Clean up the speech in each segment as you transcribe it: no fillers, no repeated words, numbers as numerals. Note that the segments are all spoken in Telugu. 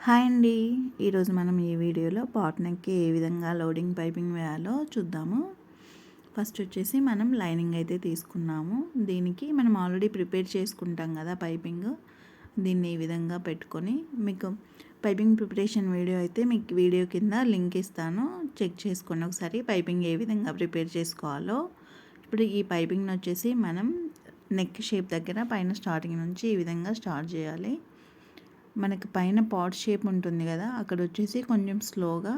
హాయ్ అండి. ఈరోజు మనం ఈ వీడియోలో పాట్ నెక్కి ఏ విధంగా లోడింగ్ పైపింగ్ వేయాలో చూద్దాము. ఫస్ట్ వచ్చేసి మనం లైనింగ్ అయితే తీసుకున్నాము. దీనికి మనం ఆల్రెడీ ప్రిపేర్ చేసుకుంటాం కదా పైపింగ్. దీన్ని ఈ విధంగా పెట్టుకొని మీకు పైపింగ్ ప్రిపరేషన్ వీడియో అయితే మీకు వీడియో కింద లింక్ ఇస్తాను, చెక్ చేసుకోండి ఒకసారి పైపింగ్ ఏ విధంగా ప్రిపేర్ చేసుకోవాలో. ఇప్పుడు ఈ పైపింగ్ని వచ్చేసి మనం నెక్ షేప్ దగ్గర పైన స్టార్టింగ్ నుంచి ఈ విధంగా స్టార్ట్ చేయాలి. మనకి పైన పాట్ షేప్ ఉంటుంది కదా, అక్కడ వచ్చేసి కొంచెం స్లోగా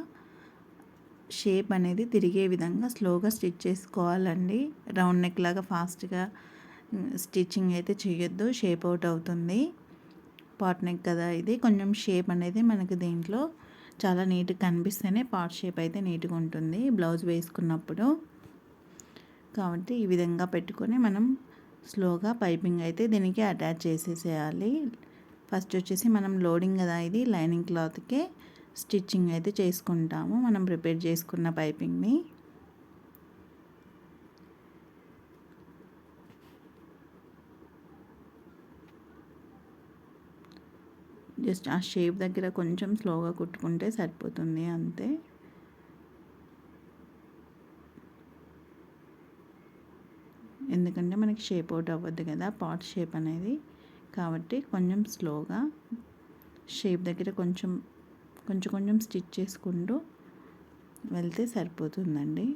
షేప్ అనేది తిరిగే విధంగా స్లోగా స్టిచ్ చేసుకోవాలండి. రౌండ్ నెక్ లాగా ఫాస్ట్గా స్టిచ్చింగ్ అయితే చేయొద్దు, షేప్ అవుట్ అవుతుంది. పాట్ నెక్ కదా ఇది, కొంచెం షేప్ అనేది మనకి దీంట్లో చాలా నీట్గా కనిపిస్తేనే పాట్ షేప్ అయితే నీట్గా ఉంటుంది బ్లౌజ్ వేసుకున్నప్పుడు. కాబట్టి ఈ విధంగా పెట్టుకొని మనం స్లోగా పైపింగ్ అయితే దీనికి అటాచ్ చేసేసేయాలి. ఫస్ట్ వచ్చేసి మనం లోడింగ్ కదా ఇది, లైనింగ్ క్లాత్కే స్టిచ్చింగ్ అయితే చేసుకుంటాము మనం ప్రిపేర్ చేసుకున్న పైపింగ్ని. జస్ట్ ఆ షేప్ దగ్గర కొంచెం స్లోగా కుట్టుకుంటే సరిపోతుంది అంతే. ఎందుకంటే మనకి షేప్ అవుట్ అవ్వద్దు కదా పాట్ షేప్ అనేది, కాబట్టి కొంచెం స్లోగా షేప్ దగ్గర కొంచెం కొంచెం స్టిచ్ చేసుకుంటూ వెళ్తే సరిపోతుందండి.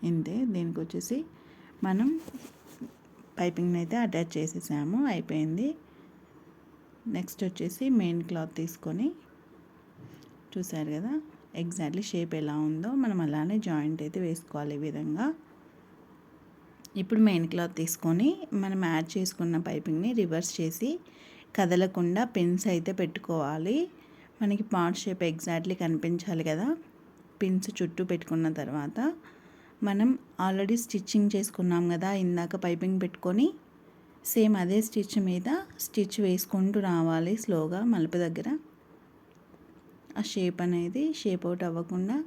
ఇంతే. దీనికి వచ్చేసి మనం పైపింగ్ని అయితే అటాచ్ చేసేసాము, అయిపోయింది. నెక్స్ట్ వచ్చేసి మెయిన్ క్లాత్ తీసుకొని చూసారు కదా ఎగ్జాక్ట్లీ షేప్ ఎలా ఉందో మనం అలానే జాయింట్ అయితే వేసుకోవాలి ఈ విధంగా. ఇప్పుడు మెయిన్ క్లాత్ తీసుకొని మనం యాడ్ చేసుకున్న పైపింగ్ని రివర్స్ చేసి కదలకుండా పిన్స్ అయితే పెట్టుకోవాలి. మనకి పాట్ షేప్ ఎగ్జాక్ట్లీ కనిపించాలి కదా. పిన్స్ చుట్టూ పెట్టుకున్న తర్వాత మనం ఆల్రెడీ స్టిచ్చింగ్ చేసుకున్నాం కదా ఇందాక పైపింగ్ పెట్టుకొని, సేమ్ అదే స్టిచ్ మీద స్టిచ్ వేసుకుంటూ రావాలి స్లోగా మలుపు దగ్గర. ఆ షేప్ అనేది షేప్ అవుట్ అవ్వకుండా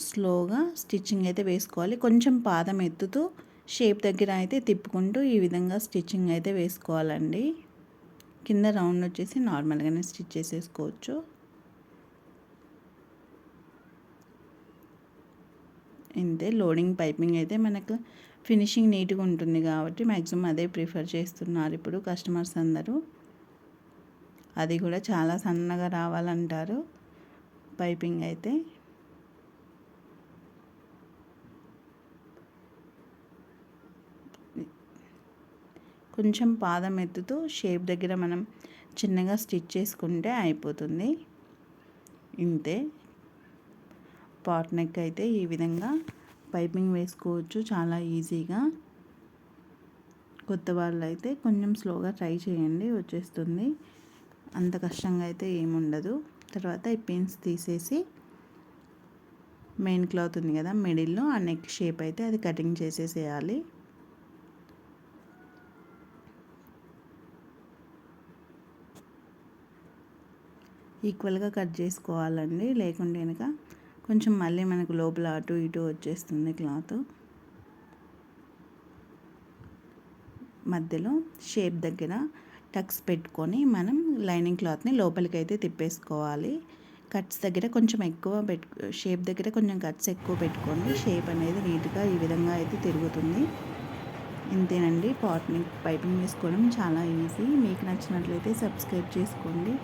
స్లోగా స్టిచ్చింగ్ అయితే వేసుకోవాలి. కొంచెం పాదం ఎత్తుతూ షేప్ దగ్గర అయితే తిప్పుకుంటూ ఈ విధంగా స్టిచ్చింగ్ అయితే వేసుకోవాలండి. కింద రౌండ్ వచ్చేసి నార్మల్గానే స్టిచ్ చేసేసుకోవచ్చు. ఇంతే. లోడింగ్ పైపింగ్ అయితే మనకు ఫినిషింగ్ నీట్గా ఉంటుంది కాబట్టి మ్యాక్సిమం అదే ప్రిఫర్ చేస్తున్నారు ఇప్పుడు కస్టమర్స్ అందరూ. అది కూడా చాలా సన్నగా రావాలంటారు పైపింగ్ అయితే. కొంచెం పాదం ఎత్తుతూ షేప్ దగ్గర మనం చిన్నగా స్టిచ్ చేసుకుంటే అయిపోతుంది. ఇంతే. పాట్ నెక్ అయితే ఈ విధంగా పైపింగ్ వేసుకోవచ్చు చాలా ఈజీగా. కొత్త వాళ్ళు అయితే కొంచెం స్లోగా ట్రై చేయండి, వచ్చేస్తుంది. అంత కష్టంగా అయితే ఏముండదు. తర్వాత ఈ పిన్స్ తీసేసి మెయిన్ క్లాత్ ఉంది కదా మిడిల్లో, ఆ నెక్ షేప్ అయితే అది కటింగ్ చేసేసేయాలి. ఈక్వల్గా కట్ చేసుకోవాలండి, లేకుంటే కనుక కొంచెం మళ్ళీ మనకు లోపల అటు ఇటు వచ్చేస్తుంది క్లాత్. మధ్యలో షేప్ దగ్గర టక్స్ పెట్టుకొని మనం లైనింగ్ క్లాత్ని లోపలికి అయితే తిప్పేసుకోవాలి. కట్స్ దగ్గర కొంచెం ఎక్కువ షేప్ దగ్గర కొంచెం కట్స్ ఎక్కువ పెట్టుకోండి, షేప్ అనేది నీట్గా ఈ విధంగా అయితే తిరుగుతుంది. ఇంతేనండి. పాట్ నెక్ పైపింగ్ వేసుకోవడం చాలా ఈజీ. మీకు నచ్చినట్లయితే సబ్స్క్రైబ్ చేసుకోండి.